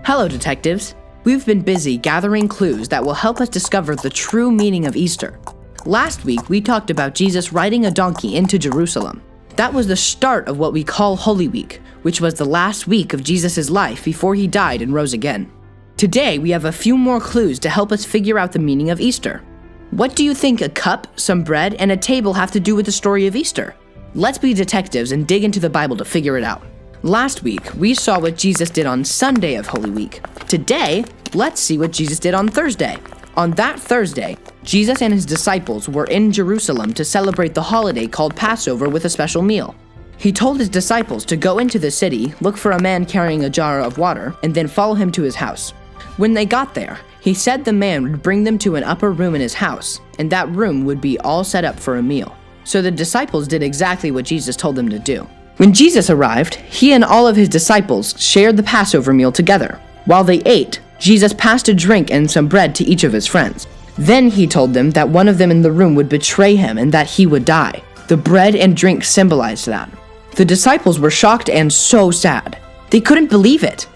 Hello, detectives. We've been busy gathering clues that will help us discover the true meaning of Easter. Last week, we talked about Jesus riding a donkey into Jerusalem. That was the start of what we call Holy Week, which was the last week of Jesus' life before he died and rose again. Today, we have a few more clues to help us figure out the meaning of Easter. What do you think a cup, some bread, and a table have to do with the story of Easter? Let's be detectives and dig into the Bible to figure it out. Last week, we saw what Jesus did on Sunday of Holy Week. Today, let's see what Jesus did on Thursday. On that Thursday, Jesus and his disciples were in Jerusalem to celebrate the holiday called Passover with a special meal. He told his disciples to go into the city, look for a man carrying a jar of water, and then follow him to his house. When they got there, he said the man would bring them to an upper room in his house, and that room would be all set up for a meal. So the disciples did exactly what Jesus told them to do. When Jesus arrived, he and all of his disciples shared the Passover meal together. While they ate, Jesus passed a drink and some bread to each of his friends. Then he told them that one of them in the room would betray him and that he would die. The bread and drink symbolized that. The disciples were shocked and so sad. They couldn't believe it.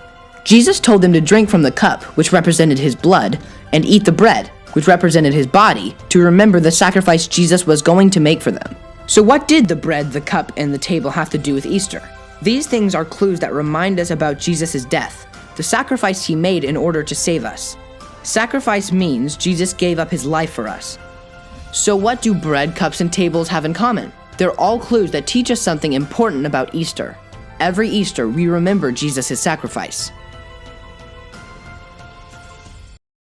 Jesus told them to drink from the cup, which represented his blood, and eat the bread, which represented his body, to remember the sacrifice Jesus was going to make for them. So what did the bread, the cup, and the table have to do with Easter? These things are clues that remind us about Jesus' death, the sacrifice he made in order to save us. Sacrifice means Jesus gave up his life for us. So what do bread, cups, and tables have in common? They're all clues that teach us something important about Easter. Every Easter, we remember Jesus' sacrifice.